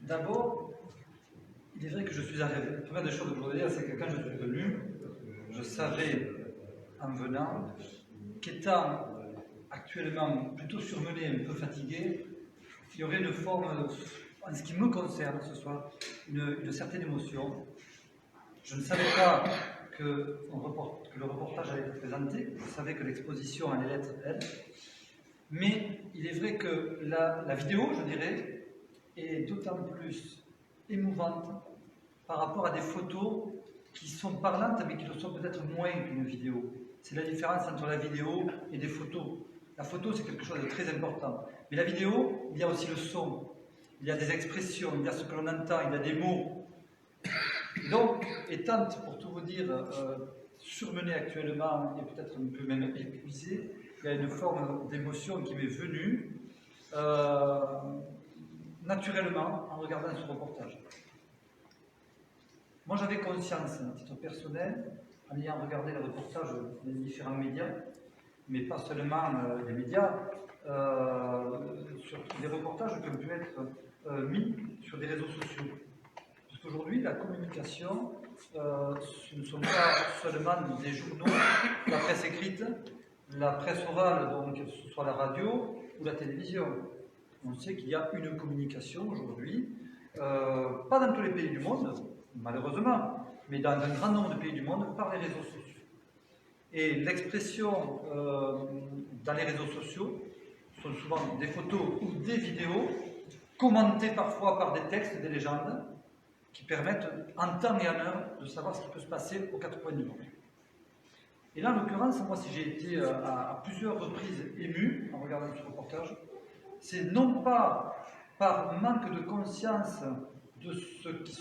D'abord, il est vrai que je suis arrivé. La première des choses que je voudrais dire, c'est que quand je suis venu, je savais, en venant, qu'étant actuellement plutôt surmené, un peu fatigué, il y aurait une forme, en ce qui me concerne ce soir, une certaine émotion. Je ne savais pas que le reportage allait être présenté, je savais que l'exposition allait être elle, mais il est vrai que la vidéo, je dirais, est d'autant plus émouvante par rapport à des photos qui sont parlantes, mais qui le sont peut-être moins qu'une vidéo. C'est la différence entre la vidéo et des photos. La photo, c'est quelque chose de très important. Mais la vidéo, il y a aussi le son, il y a des expressions, il y a ce que l'on entend, il y a des mots. Donc, étant, pour tout vous dire, surmené actuellement et peut-être un peu même épuisé, il y a une forme d'émotion qui m'est venue naturellement en regardant ce reportage. Moi, j'avais conscience, à titre personnel, en ayant regardé le reportage des différents médias, mais pas seulement les médias, sur des reportages qui ont pu être mis sur des réseaux sociaux. Parce qu'aujourd'hui, la communication, ce ne sont pas seulement des journaux, la presse écrite, la presse orale, donc que ce soit la radio ou la télévision. On sait qu'il y a une communication aujourd'hui, pas dans tous les pays du monde, malheureusement, mais dans un grand nombre de pays du monde, par les réseaux sociaux. Et l'expression dans les réseaux sociaux sont souvent des photos ou des vidéos, commentées parfois par des textes, des légendes, qui permettent en temps et en heure de savoir ce qui peut se passer aux quatre coins du monde. Et là, en l'occurrence, moi, si j'ai été à plusieurs reprises ému en regardant ce reportage, c'est non pas par manque de conscience de ce qui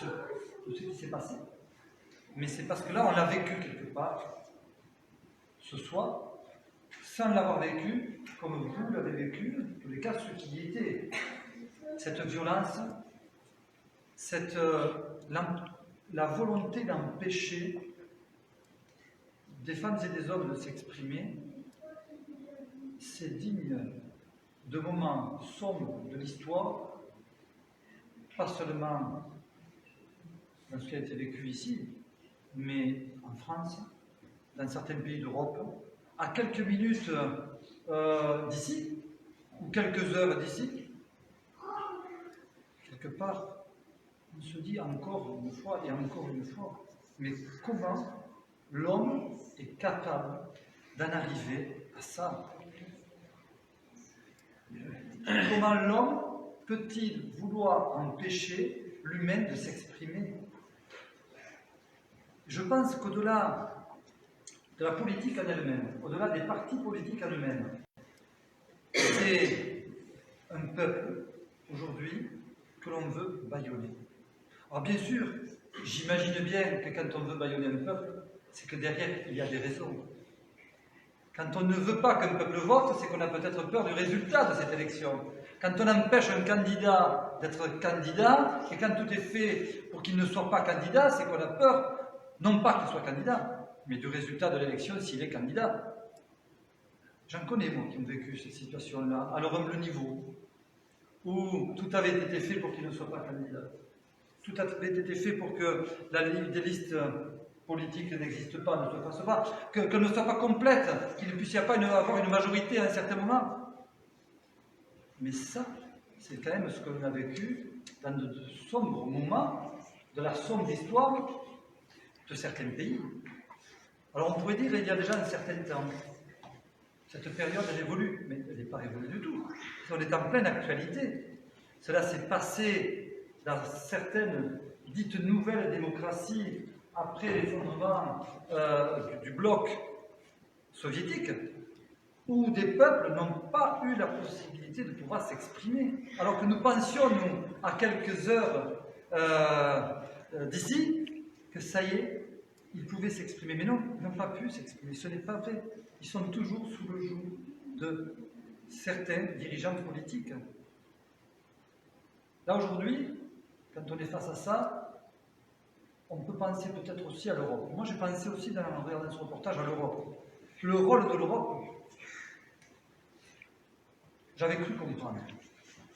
s'est passé, mais c'est parce que là, on l'a vécu quelque part, ce soir, sans l'avoir vécu, comme vous l'avez vécu, en tous les cas, ceux qui y étaient. Cette violence, la volonté d'empêcher des femmes et des hommes de s'exprimer, c'est digne de moments sombres de l'histoire, pas seulement dans ce qui a été vécu ici, mais en France, dans certains pays d'Europe, à quelques minutes d'ici, ou quelques heures d'ici, quelque part, on se dit encore une fois et encore une fois, mais comment l'homme est capable d'en arriver à ça? Comment l'homme peut-il vouloir empêcher l'humain de s'exprimer? Je pense qu'au-delà de la politique en elle-même, au-delà des partis politiques en eux-mêmes, c'est un peuple, aujourd'hui, que l'on veut bâillonner. Alors bien sûr, j'imagine bien que quand on veut bâillonner un peuple, c'est que derrière, il y a des raisons. Quand on ne veut pas qu'un peuple vote, c'est qu'on a peut-être peur du résultat de cette élection. Quand on empêche un candidat d'être candidat, et quand tout est fait pour qu'il ne soit pas candidat, c'est qu'on a peur, non pas qu'il soit candidat, mais du résultat de l'élection s'il est candidat. J'en connais, moi, qui ont vécu cette situation-là, à leur humble niveau, où tout avait été fait pour qu'il ne soit pas candidat. Tout avait été fait pour que des listes politiques n'existent pas, ne se fassent pas, qu'elle ne soit pas complète, qu'il ne puisse pas avoir une majorité à un certain moment. Mais ça, c'est quand même ce que l'on a vécu dans de sombres moments de la sombre histoire de certains pays. Alors on pourrait dire qu'il y a déjà un certain temps. Cette période, elle évolue, mais elle n'est pas évolue du tout. On est en pleine actualité. Cela s'est passé dans certaines dites nouvelles démocraties après l'effondrement du bloc soviétique, où des peuples n'ont pas eu la possibilité de pouvoir s'exprimer. Alors que nous pensions, nous, à quelques heures d'ici, que ça y est, ils pouvaient s'exprimer. Mais non, ils n'ont pas pu s'exprimer. Ce n'est pas vrai. Ils sont toujours sous le joug de certains dirigeants politiques. Là, aujourd'hui, quand on est face à ça, on peut penser peut-être aussi à l'Europe. Moi, j'ai pensé aussi, en regardant ce reportage, à l'Europe. Le rôle de l'Europe. J'avais cru comprendre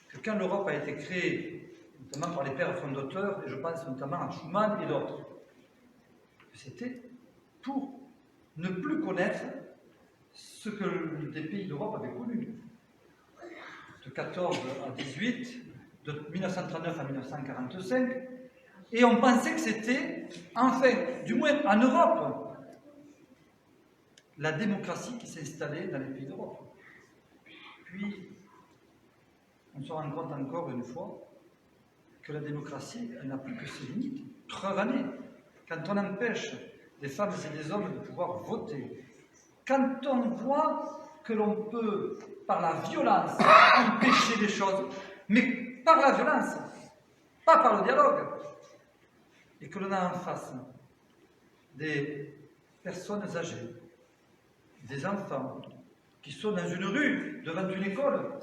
que quand l'Europe a été créée notamment par les pères fondateurs, et je pense notamment à Schuman et d'autres. C'était pour ne plus connaître ce que des pays d'Europe avaient connu. De 14 à 18, de 1939 à 1945, et on pensait que c'était, enfin, du moins en Europe, la démocratie qui s'installait dans les pays d'Europe. Puis, on se rend compte encore une fois que la démocratie, elle n'a plus que ses limites. Preuve en est, quand on empêche des femmes et des hommes de pouvoir voter, quand on voit que l'on peut, par la violence, empêcher des choses, mais par la violence, pas par le dialogue, et que l'on a en face des personnes âgées, des enfants, qui sont dans une rue, devant une école,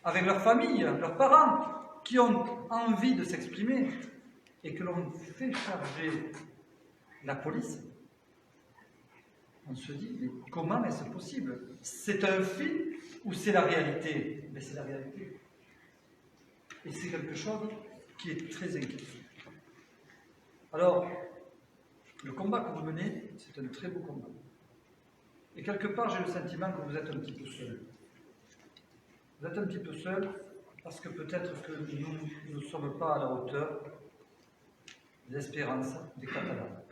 avec leur famille, leurs parents, qui ont envie de s'exprimer, et que l'on fait charger la police, on se dit, mais comment est-ce possible? C'est un film ou c'est la réalité? Mais c'est la réalité. Et c'est quelque chose qui est très inquiétant. Alors, le combat que vous menez, c'est un très beau combat. Et quelque part, j'ai le sentiment que vous êtes un petit peu seul. Vous êtes un petit peu seul parce que peut-être que nous ne sommes pas à la hauteur des espérances des Catalans.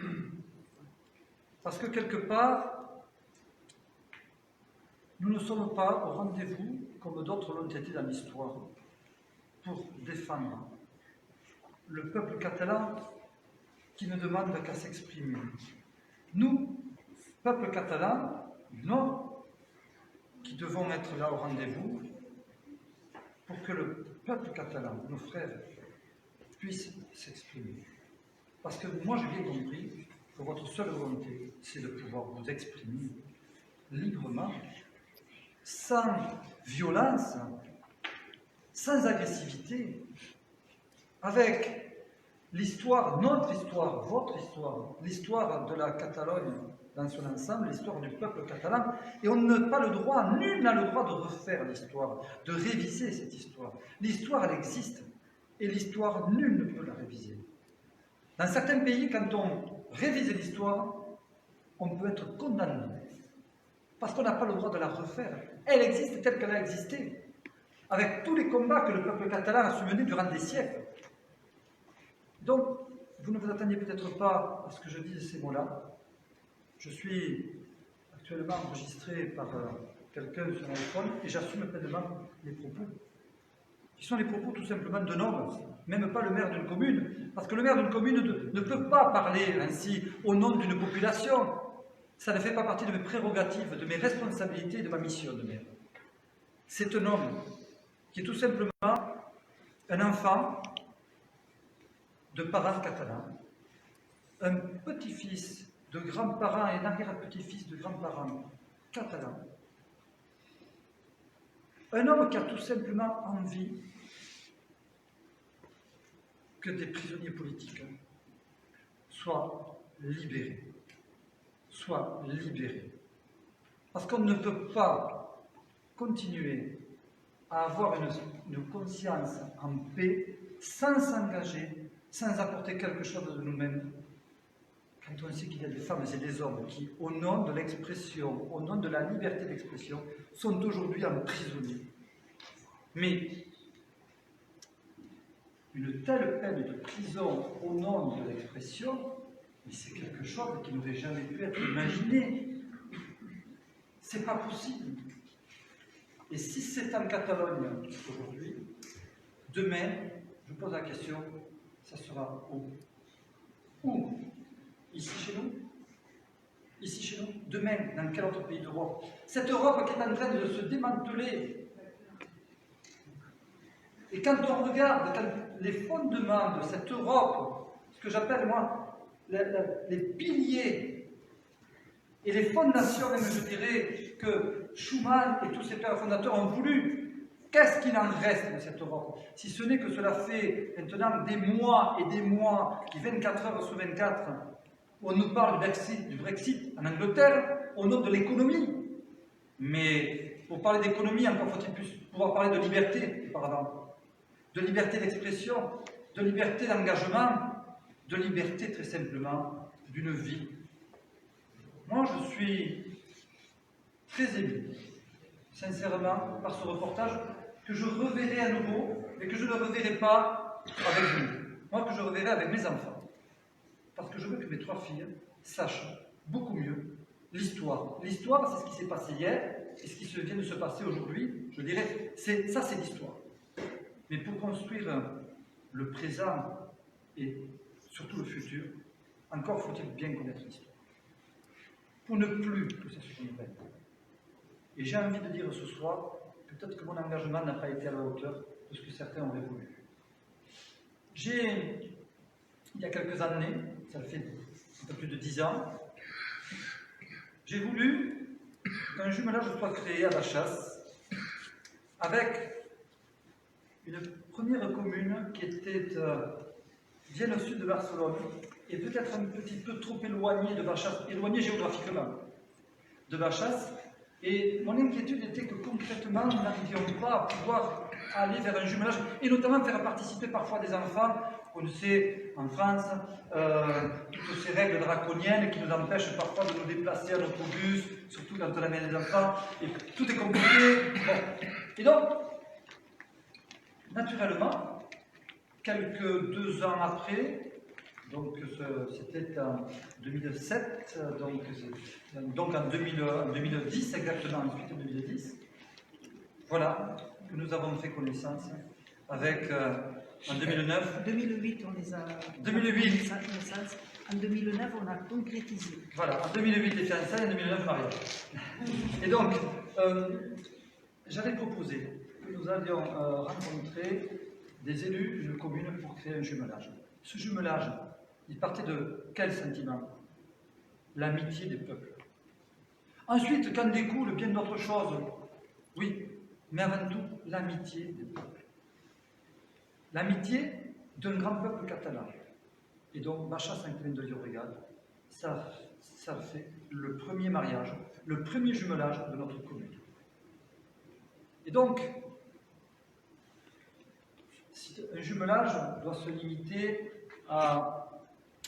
Parce que quelque part, nous ne sommes pas au rendez-vous, comme d'autres l'ont été dans l'histoire, pour défendre le peuple catalan qui ne demande qu'à s'exprimer. Nous, peuple catalan, non, qui devons être là au rendez-vous pour que le peuple catalan, nos frères, puissent s'exprimer. Parce que moi, j'ai bien compris que votre seule volonté, c'est de pouvoir vous exprimer librement, sans violence, sans agressivité, avec l'histoire, notre histoire, votre histoire, l'histoire de la Catalogne dans son ensemble, l'histoire du peuple catalan, et on n'a pas le droit, nul n'a le droit de refaire l'histoire, de réviser cette histoire. L'histoire, elle existe, et l'histoire, nul ne peut la réviser. Dans certains pays, quand on révise l'histoire, on peut être condamné, parce qu'on n'a pas le droit de la refaire. Elle existe telle qu'elle a existé, avec tous les combats que le peuple catalan a su mener durant des siècles. Donc, vous ne vous attendiez peut-être pas à ce que je dise ces mots-là. Je suis actuellement enregistré par quelqu'un sur mon téléphone et j'assume pleinement les propos, qui sont les propos tout simplement d'un homme, même pas le maire d'une commune, parce que le maire d'une commune ne peut pas parler ainsi au nom d'une population. Ça ne fait pas partie de mes prérogatives, de mes responsabilités, de ma mission de maire. C'est un homme qui est tout simplement un enfant de parents catalans, un petit-fils de grands-parents et un arrière-petit-fils de grands-parents catalans, un homme qui a tout simplement envie que des prisonniers politiques soient libérés. Parce qu'on ne peut pas continuer à avoir une conscience en paix sans s'engager, sans apporter quelque chose de nous-mêmes, quand on sait qu'il y a des femmes et des hommes qui, au nom de l'expression, au nom de la liberté d'expression, sont aujourd'hui emprisonnés. Mais une telle peine de prison au nom de l'expression, mais c'est quelque chose qui n'aurait jamais pu être imaginé. C'est pas possible. Et si c'est en Catalogne aujourd'hui, demain, je pose la question, ça sera où? Où? Ici chez nous? Ici chez nous? Demain, dans quel autre pays d'Europe? Cette Europe qui est en train de se démanteler. Et quand on regarde les fondements de cette Europe, ce que j'appelle moi les piliers et les fondations, même je dirais, que Schuman et tous ses pères fondateurs ont voulu, qu'est-ce qu'il en reste de cette Europe? Si ce n'est que cela fait maintenant des mois et des mois, qui 24 heures sur 24, on nous parle du Brexit en Angleterre, au nom de l'économie. Mais pour parler d'économie, encore faut-il pouvoir parler de liberté, auparavant. De liberté d'expression. de liberté d'engagement, de liberté très simplement d'une vie. Moi, je suis très ému, sincèrement, par ce reportage que je reverrai à nouveau, mais que je ne reverrai pas avec vous. Moi, que je reverrai avec mes enfants. Parce que je veux que mes 3 filles sachent beaucoup mieux l'histoire. L'histoire, c'est ce qui s'est passé hier, et ce qui vient de se passer aujourd'hui. Je dirais, ça c'est l'histoire. Mais pour construire le présent et surtout le futur, encore faut-il bien connaître l'histoire. Pour ne plus que ça se renouvelle. Et j'ai envie de dire ce soir, peut-être que mon engagement n'a pas été à la hauteur de ce que certains auraient voulu. Il y a quelques années, ça fait un peu plus de 10 ans, j'ai voulu qu'un jumelage soit créé à la Chasse avec une première commune qui était bien au sud de Barcelone et peut-être un petit peu trop éloignée de Bachasse, éloignée géographiquement de Bachasse. Et mon inquiétude était que concrètement, nous n'arrivions pas à pouvoir aller vers un jumelage et notamment faire participer parfois des enfants. On sait en France toutes ces règles draconiennes qui nous empêchent parfois de nous déplacer en autobus, surtout quand on amène des enfants, et tout est compliqué. Bon. Et donc, naturellement, quelques 2 ans après, donc c'était en 2007, donc en 2010 exactement, ensuite en 2010, voilà, que nous avons fait connaissance avec, en 2009... 2008, on les a... 2008. En 2009, on a concrétisé. Voilà, en 2008 les fiançailles, en 2009 mariage. Et donc, j'avais proposé que nous allions rencontrer des élus d'une commune pour créer un jumelage. Ce jumelage, il partait de quel sentiment? L'amitié des peuples. Ensuite, qu'en découle bien d'autres choses. Oui, mais avant tout, l'amitié des peuples. L'amitié d'un grand peuple catalan. Et donc, Bacha-Saint-Climent de Llobregat, ça fait le premier mariage, le premier jumelage de notre commune. Et donc, un jumelage doit se limiter à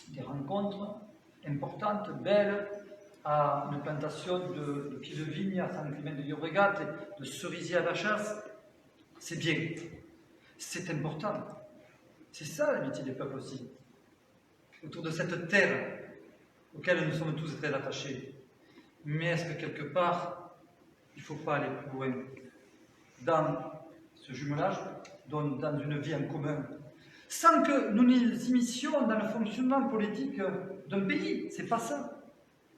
des rencontres importantes, belles, à une plantation de pieds de vigne à Saint-Climent de Llobregat, de cerisiers à Bachasse. C'est bien, c'est important. C'est ça l'amitié des peuples aussi. Autour de cette terre auquel nous sommes tous très attachés. Mais est-ce que quelque part, il ne faut pas aller plus loin dans ce jumelage, dans une vie en commun, sans que nous nous immiscions dans le fonctionnement politique d'un pays? C'est pas ça.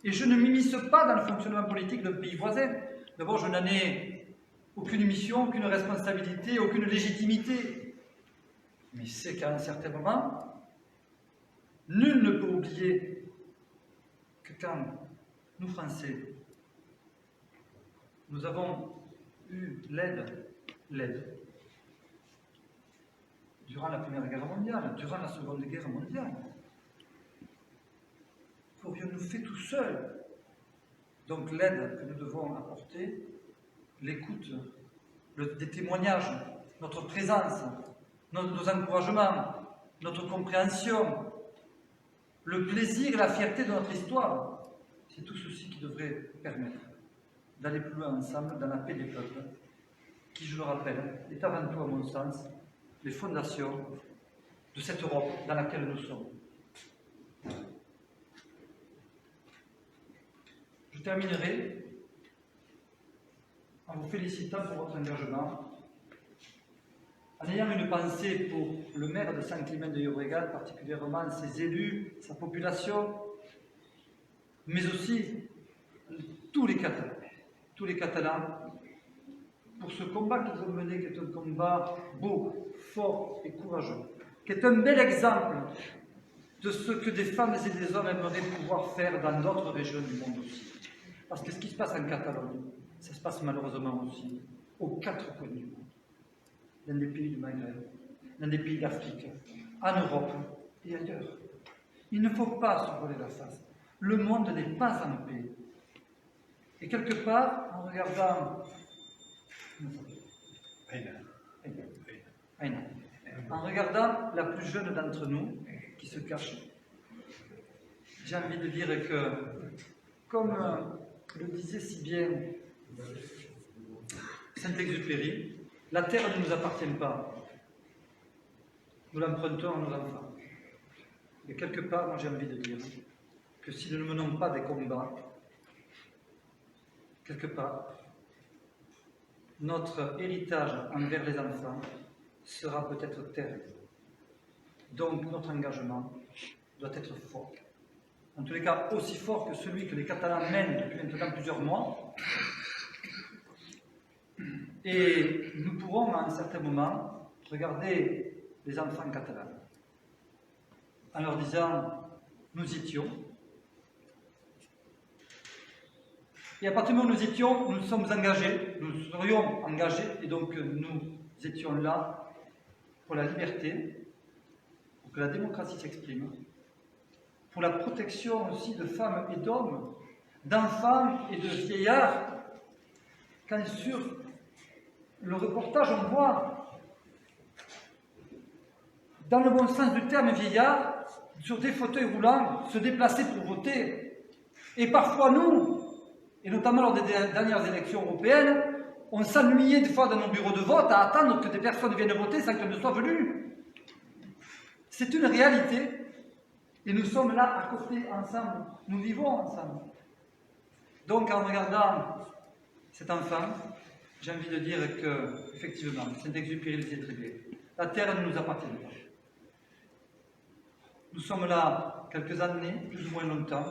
Et je ne m'immisce pas dans le fonctionnement politique d'un pays voisin. D'abord, je n'en ai aucune mission, aucune responsabilité, aucune légitimité. Mais c'est qu'à un certain moment, nul ne peut oublier que quand nous, Français, nous avons eu l'aide, durant la Première Guerre mondiale, durant la Seconde Guerre mondiale, qu'aurions-nous fait tout seuls? Donc l'aide que nous devons apporter, l'écoute, des témoignages, notre présence, nos encouragements, notre compréhension, le plaisir et la fierté de notre histoire, c'est tout ceci qui devrait permettre d'aller plus loin ensemble dans la paix des peuples, qui, je le rappelle, est avant tout, à mon sens, les fondations de cette Europe dans laquelle nous sommes. Je terminerai en vous félicitant pour votre engagement, en ayant une pensée pour le maire de Saint-Climent de Llobregat, particulièrement ses élus, sa population, mais aussi tous les Catalans, pour ce combat qu'ils ont mené, qui est un combat beau, fort et courageux, qui est un bel exemple de ce que des femmes et des hommes aimeraient pouvoir faire dans d'autres régions du monde aussi. Parce que ce qui se passe en Catalogne, ça se passe malheureusement aussi aux 4 coins du monde, dans des pays du Maghreb, dans des pays d'Afrique, en Europe et ailleurs. Il ne faut pas se voiler la face. Le monde n'est pas en paix. Et quelque part, en regardant... en regardant la plus jeune d'entre nous, qui se cache, j'ai envie de dire que, comme le disait si bien Saint-Exupéry, la terre ne nous appartient pas. Nous l'empruntons à nos enfants. Et quelque part, moi j'ai envie de dire que si nous ne menons pas des combats, quelque part, notre héritage envers les enfants sera peut-être terrible. Donc notre engagement doit être fort. En tous les cas, aussi fort que celui que les Catalans mènent depuis maintenant plusieurs mois. Et nous pourrons à un certain moment regarder les enfants catalans en leur disant « nous y étions ». Et à partir du moment où nous étions, nous sommes engagés, nous serions engagés, et donc nous étions là pour la liberté, pour que la démocratie s'exprime, pour la protection aussi de femmes et d'hommes, d'enfants et de vieillards. Quand sur le reportage on voit, dans le bon sens du terme, vieillards, sur des fauteuils roulants, se déplacer pour voter. Et parfois nous, et notamment lors des dernières élections européennes, on s'ennuyait des fois dans nos bureaux de vote à attendre que des personnes viennent voter sans qu'elles ne soient venues. C'est une réalité, et nous sommes là à côté ensemble, nous vivons ensemble. Donc en regardant cet enfant, j'ai envie de dire que, effectivement, Saint-Exupéry le disait très bien, la terre ne nous appartient pas. Nous sommes là quelques années, plus ou moins longtemps,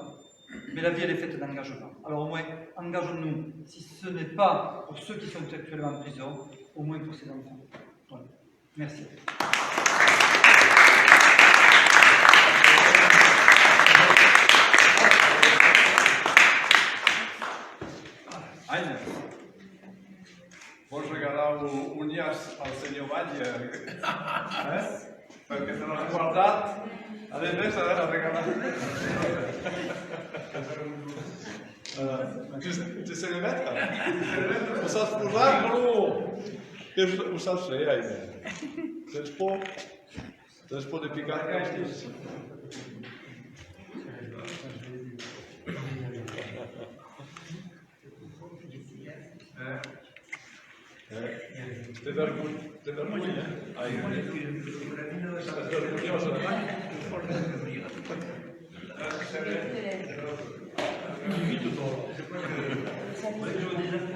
mais la vie, elle est faite d'engagement. Alors au moins, engageons-nous, si ce n'est pas pour ceux qui sont actuellement en prison, au moins pour ces enfants. Voilà. Merci. Vols regalar un llaç al senyor Batlle? Perquè te l'has guardat. A més, a veure, regalar. Tu sais le mettre? Ho saps posar, no? Ho saps fer, Aina? Tens por? Tens por de picar caixes? Té vergonya? Ai, estàs vergonyosa?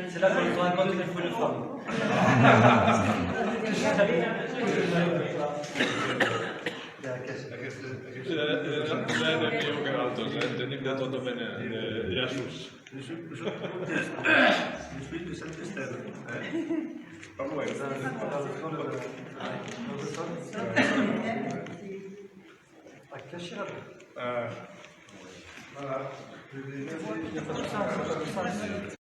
C'est là qu'on se rend compte qu'il faut une femme. L'hem de millor que altres, tenim de tota mena de llaços. L'esprit de Saint-Estève. Pas loin. À cacher la boue. Voilà. Il n'y a pas de sens, il n'y a pas de sens.